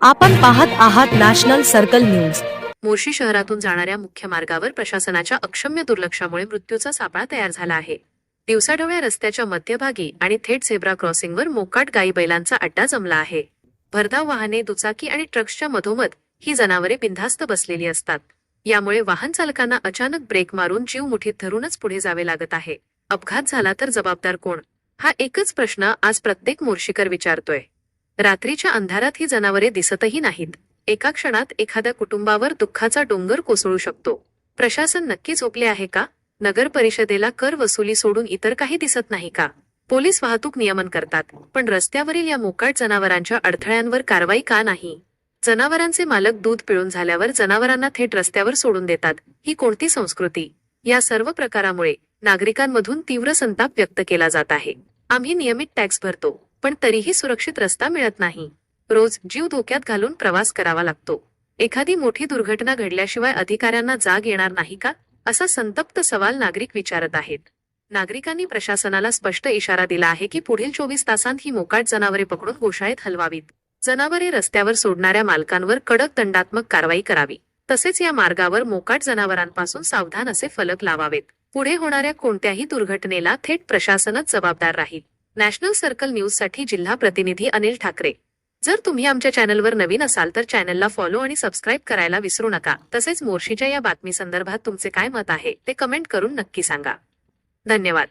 आपण पाहत आहात नॅशनल सर्कल न्यूज। मोर्शी शहरातून जाणाऱ्या मुख्य मार्गावर प्रशासनाच्या अक्षम्य दुर्लक्षामुळे मृत्यूचा सापळा तयार झाला आहे। दिवसाढवळ्या रस्त्याच्या मध्यभागी आणि थेट झेब्रा क्रॉसिंगवर मोकाट गाई बैलांचा अड्डा जमला आहे। भरधाव वाहने, दुचाकी आणि ट्रक्सच्या मधोमध ही जनावरे बिनधास्त बसलेली असतात। यामुळे वाहन चालकांना अचानक ब्रेक मारून जीव मुठीत धरूनच पुढे जावे लागत आहे। अपघात झाला तर जबाबदार कोण, हा एकच प्रश्न आज प्रत्येक मोर्शीकर विचारतोय। रात्रीच्या अंधारात ही जनावरे दिसतही नाहीत। एका क्षणात एखाद्या कुटुंबावर दुःखाचा डोंगर कोसळू शकतो। प्रशासन नक्की झोपले आहे का? नगर परिषदेला कर वसुली सोडून इतर काही दिसत नाही का? पोलीस वाहतूक नियमन करतात, पण रस्त्यावरील या मोकाट जनावरांच्या अडथळ्यांवर कारवाई का नाही? जनावरांचे मालक दूध पिळून झाल्यावर जनावरांना थेट रस्त्यावर सोडून देतात, ही कोणती संस्कृती? या सर्व प्रकारामुळे नागरिकांमधून तीव्र संताप व्यक्त केला जात आहे। आम्ही नियमित टॅक्स भरतो, पण तरीही सुरक्षित रस्ता मिळत नाही। रोज जीव धोक्यात घालून प्रवास करावा लागतो। एखादी मोठी दुर्घटना घडल्याशिवाय अधिकाऱ्यांना जाग येणार नाही का, असा संतप्त सवाल नागरिक विचारत आहेत। नागरिकांनी प्रशासनाला स्पष्ट इशारा दिला आहे की पुढील 24 तासांत ही मोकाट जनावरे पकडून गोशाळेत हलवावीत। जनावरे रस्त्यावर सोडणाऱ्या मालकांवर कडक दंडात्मक कारवाई करावी। तसेच या मार्गावर मोकाट जनावरांपासून सावधान असे फलक लावावेत। पुढे होणाऱ्या कोणत्याही दुर्घटनेला थेट प्रशासनच जबाबदार राहील। नॅशनल सर्कल न्यूज साठी जिल्हा प्रतिनिधी अनिल ठाकरे। जर तुम्ही आमच्या चॅनलवर नवीन असाल तर चॅनलला फॉलो आणि सबस्क्राईब करायला विसरू नका। तसेच मोर्शीच्या या बातमी संदर्भात तुमचे काय मत आहे ते कमेंट करून नक्की सांगा। धन्यवाद।